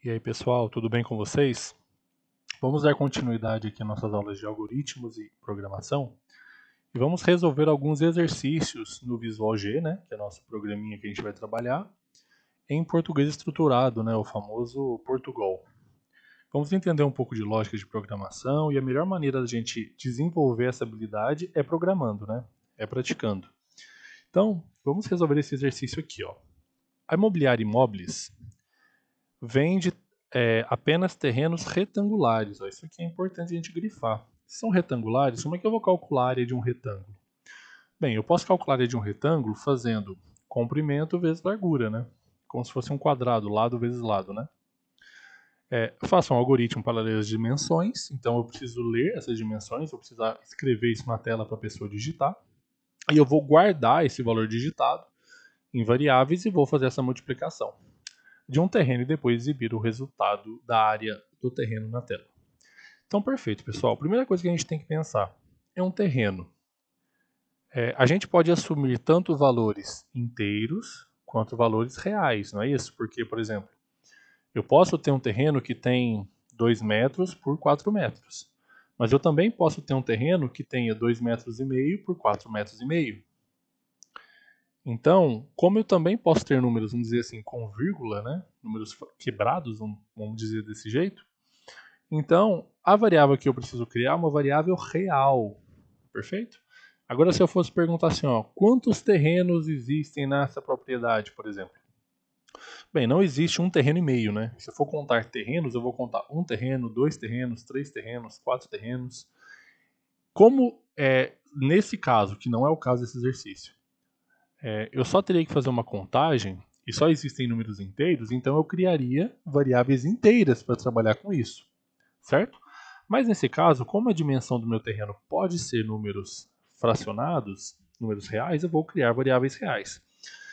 E aí, pessoal, tudo bem com vocês? Vamos dar continuidade aqui às nossas aulas de algoritmos e programação e vamos resolver alguns exercícios no Visual G, né, que é nosso programinha que a gente vai trabalhar, em português estruturado, né, o famoso Portugal. Vamos entender um pouco de lógica de programação e a melhor maneira da gente desenvolver essa habilidade é programando, né, é praticando. Então, vamos resolver esse exercício aqui, ó. A Imobiliária Imóveis vende apenas terrenos retangulares. Ó. Isso aqui é importante a gente grifar. Se são retangulares, como é que eu vou calcular a área de um retângulo? Bem, eu posso calcular a área de um retângulo fazendo comprimento vezes largura, né? Como se fosse um quadrado, lado vezes lado, né? Faço um algoritmo para ler as dimensões, então eu preciso ler essas dimensões, eu preciso escrever isso na tela para a pessoa digitar, e eu vou guardar esse valor digitado em variáveis e vou fazer essa multiplicação de um terreno e depois exibir o resultado da área do terreno na tela. Então, perfeito, pessoal. A primeira coisa que a gente tem que pensar é um terreno. A gente pode assumir tanto valores inteiros quanto valores reais, não é isso? Porque, por exemplo, eu posso ter um terreno que tem 2 metros por 4 metros. Mas eu também posso ter um terreno que tenha 2,5 metros por 4,5 metros. Então, como eu também posso ter números, vamos dizer assim, com vírgula, né? Números quebrados, vamos dizer desse jeito. Então, a variável que eu preciso criar é uma variável real. Perfeito? Agora, se eu fosse perguntar assim, ó, quantos terrenos existem nessa propriedade, por exemplo? Bem, não existe um terreno e meio, né? Se eu for contar terrenos, eu vou contar um terreno, 2 terrenos, 3 terrenos, 4 terrenos. Como nesse caso, que não é o caso desse exercício, eu só teria que fazer uma contagem e só existem números inteiros, então eu criaria variáveis inteiras para trabalhar com isso, certo? Mas nesse caso, como a dimensão do meu terreno pode ser números fracionados, números reais, eu vou criar variáveis reais.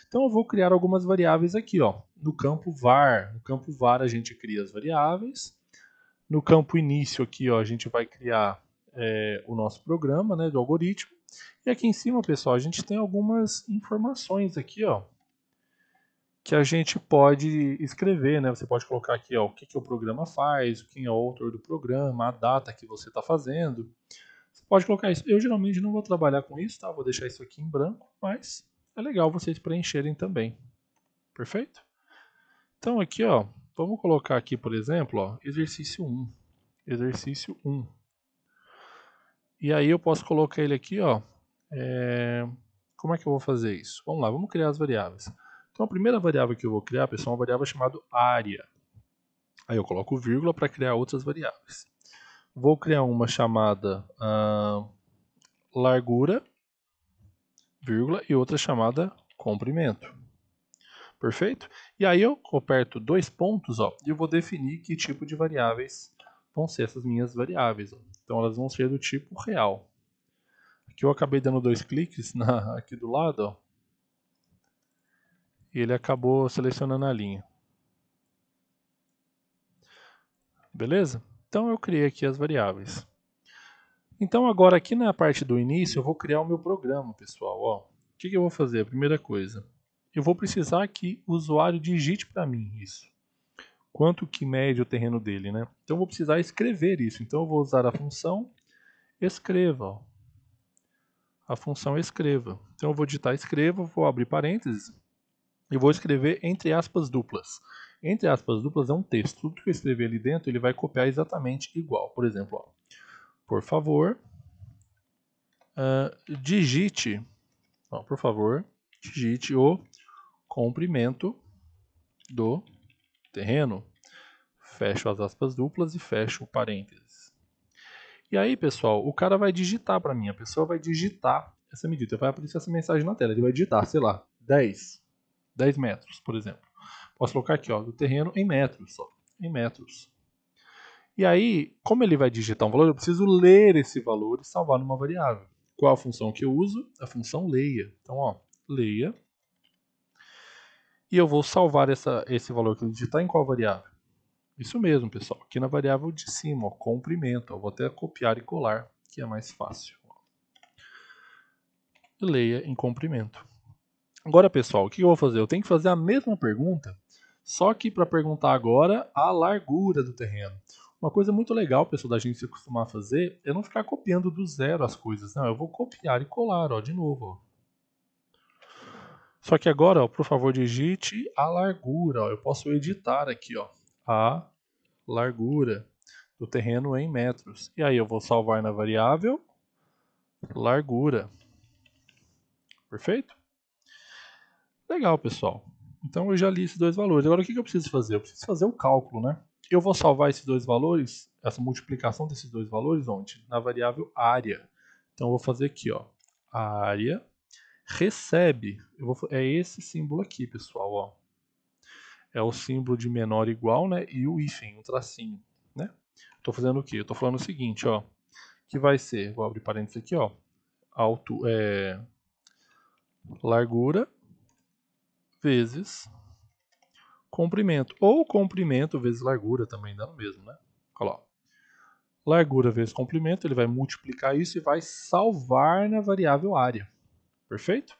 Então eu vou criar algumas variáveis aqui, ó, no campo var. No campo var a gente cria as variáveis. No campo início aqui, ó, a gente vai criar o nosso programa, né, do algoritmo. E aqui em cima, pessoal, a gente tem algumas informações aqui, ó, que a gente pode escrever, né? Você pode colocar aqui, ó, o que o programa faz, quem é o autor do programa, a data que você está fazendo. Você pode colocar isso. Eu geralmente não vou trabalhar com isso, tá? Vou deixar isso aqui em branco, mas é legal vocês preencherem também. Perfeito? Então aqui, ó, vamos colocar aqui, por exemplo, ó, exercício 1. Exercício 1. E aí eu posso colocar ele aqui, ó. Como é que eu vou fazer isso? Vamos lá, vamos criar as variáveis. Então a primeira variável que eu vou criar, pessoal, é uma variável chamada área. Aí eu coloco vírgula para criar outras variáveis. Vou criar uma chamada largura, vírgula, e outra chamada comprimento. Perfeito? E aí eu aperto 2 pontos, ó, e eu vou definir que tipo de variáveis vão ser essas minhas variáveis. Ó. Então elas vão ser do tipo real. Aqui eu acabei dando 2 cliques aqui do lado, ó, e ele acabou selecionando a linha. Beleza? Então eu criei aqui as variáveis. Então agora aqui na parte do início eu vou criar o meu programa, pessoal. Ó, o que eu vou fazer? A primeira coisa, eu vou precisar que o usuário digite para mim isso. Quanto que mede o terreno dele, né? Então eu vou precisar escrever isso. Então eu vou usar a função escreva. Ó. A função escreva. Então eu vou digitar escreva, vou abrir parênteses e vou escrever entre aspas duplas. Entre aspas duplas é um texto. Tudo que eu escrever ali dentro ele vai copiar exatamente igual. Por exemplo, ó, por favor, digite, ó, por favor, digite o comprimento do terreno. Fecho as aspas duplas e fecho o parênteses. E aí, pessoal, o cara vai digitar para mim, a pessoa vai digitar essa medida, vai aparecer essa mensagem na tela, ele vai digitar, sei lá, 10 metros, por exemplo. Posso colocar aqui, ó, do terreno em metros, só, em metros. E aí, como ele vai digitar um valor, eu preciso ler esse valor e salvar numa variável. Qual a função que eu uso? A função leia. Então, ó, leia. E eu vou salvar esse valor que ele digitar em qual variável? Isso mesmo, pessoal. Aqui na variável de cima, ó, comprimento. Eu vou até copiar e colar, que é mais fácil. Leia em comprimento. Agora, pessoal, o que eu vou fazer? Eu tenho que fazer a mesma pergunta, Só que para perguntar agora a largura do terreno. Uma coisa muito legal, pessoal, da gente se acostumar a fazer é não ficar copiando do zero as coisas. Não, eu vou copiar e colar, ó, de novo. Ó. Só que agora, ó, por favor, digite a largura. Ó. Eu posso editar aqui, ó, a largura do terreno em metros. E aí eu vou salvar na variável largura. Perfeito? Legal, pessoal. Então eu já li esses dois valores. Agora o que eu preciso fazer? Eu preciso fazer o cálculo, né? Eu vou salvar esses dois valores, essa multiplicação desses dois valores, onde? Na variável área. Então eu vou fazer aqui, ó. Área recebe. É esse símbolo aqui, pessoal, ó. É o símbolo de menor ou igual, né? E o hífen, um tracinho, né? Estou fazendo o quê? Eu estou falando o seguinte, ó. Que vai ser, vou abrir parênteses aqui, ó. Largura vezes comprimento. Ou comprimento vezes largura também dá no mesmo, né? Olha lá. Largura vezes comprimento, ele vai multiplicar isso e vai salvar na variável área. Perfeito?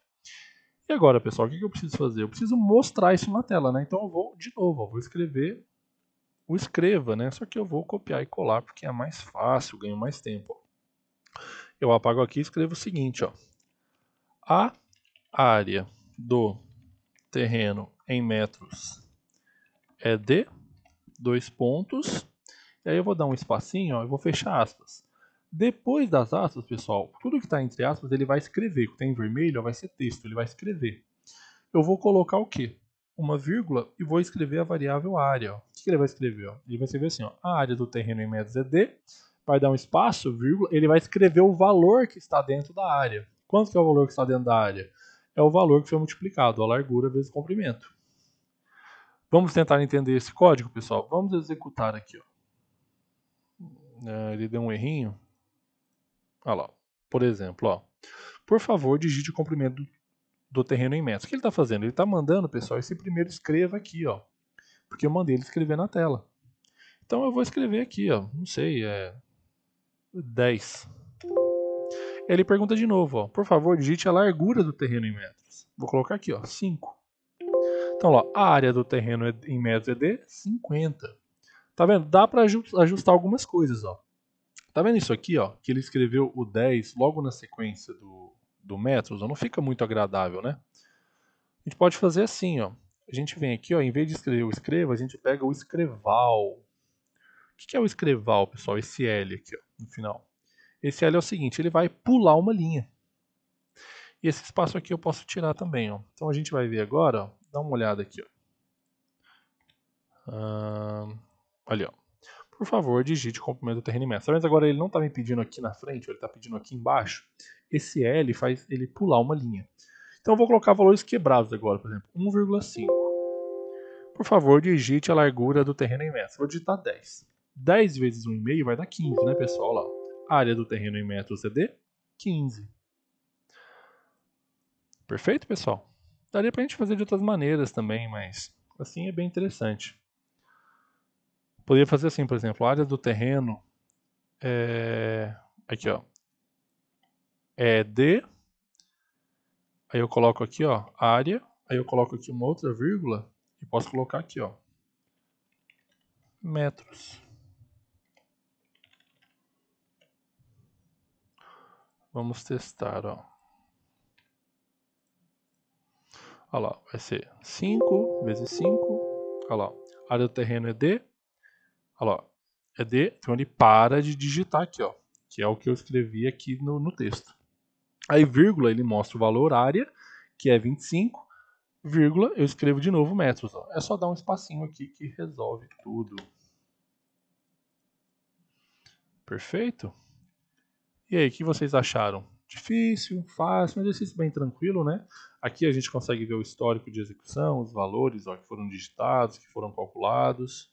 E agora, pessoal, o que eu preciso fazer? Eu preciso mostrar isso na tela, né? Então eu vou, de novo, vou escrever o escreva, né? Só que eu vou copiar e colar porque é mais fácil, ganho mais tempo. Eu apago aqui e escrevo o seguinte, ó. A área do terreno em metros é de 2 pontos. E aí eu vou dar um espacinho, ó, e vou fechar aspas. Depois das aspas, pessoal, tudo que está entre aspas, ele vai escrever. O que tem em vermelho ó, vai ser texto, ele vai escrever. Eu vou colocar o quê? Uma vírgula e vou escrever a variável área. Ó. O que ele vai escrever? Ó? Ele vai escrever assim, ó, a área do terreno em metros é D, vai dar um espaço, vírgula, ele vai escrever o valor que está dentro da área. Quanto que é o valor que está dentro da área? É o valor que foi multiplicado, a largura vezes o comprimento. Vamos tentar entender esse código, pessoal? Vamos executar aqui. Ó. Ele deu um errinho. Olha lá. Por exemplo, ó. Por favor, digite o comprimento do terreno em metros. O que ele está fazendo? Ele está mandando, pessoal, esse primeiro escreva aqui, ó. Porque eu mandei ele escrever na tela. Então eu vou escrever aqui, ó. Não sei, 10. Ele pergunta de novo, ó. Por favor, digite a largura do terreno em metros. Vou colocar aqui, ó, 5. Então, ó, a área do terreno em metros é de 50. Tá vendo? Dá para ajustar algumas coisas, ó. Tá vendo isso aqui, ó? Que ele escreveu o 10 logo na sequência do metros, ó, não fica muito agradável, né? A gente pode fazer assim, ó. A gente vem aqui, ó, em vez de escrever o escreva, a gente pega o escreval. O que é o escreval, pessoal? Esse L aqui, ó, no final. Esse L é o seguinte, ele vai pular uma linha. E esse espaço aqui eu posso tirar também, ó. Então a gente vai ver agora, ó, dá uma olhada aqui, ó. Ali, ó. Por favor, digite o comprimento do terreno em metros. Mas agora ele não está me pedindo aqui na frente, ele está pedindo aqui embaixo. Esse L faz ele pular uma linha. Então eu vou colocar valores quebrados agora, por exemplo, 1,5. Por favor, digite a largura do terreno em metros. Vou digitar 10. 10 vezes 1,5 vai dar 15, né, pessoal? Lá. A área do terreno em metros é de 15. Perfeito, pessoal? Daria pra gente fazer de outras maneiras também, mas assim é bem interessante. Poderia fazer assim, por exemplo, a área do terreno aqui, ó. É de. Aí eu coloco aqui, ó, área. Aí eu coloco aqui uma outra vírgula e posso colocar aqui, ó, metros. Vamos testar, ó. Olha lá, vai ser 5 vezes 5. Olha lá, a área do terreno é D. Olha lá, é D. Então ele para de digitar aqui, ó, que é o que eu escrevi aqui no texto. Aí, vírgula, ele mostra o valor área, que é 25, vírgula, eu escrevo de novo metros. Ó. É só dar um espacinho aqui que resolve tudo. Perfeito? E aí, o que vocês acharam? Difícil, fácil, um exercício bem tranquilo, né? Aqui a gente consegue ver o histórico de execução, os valores ó, que foram digitados, que foram calculados.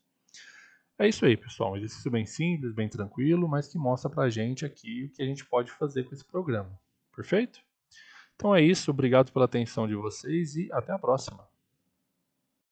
É isso aí, pessoal. Um exercício bem simples, bem tranquilo, mas que mostra pra gente aqui o que a gente pode fazer com esse programa. Perfeito? Então é isso, obrigado pela atenção de vocês e até a próxima.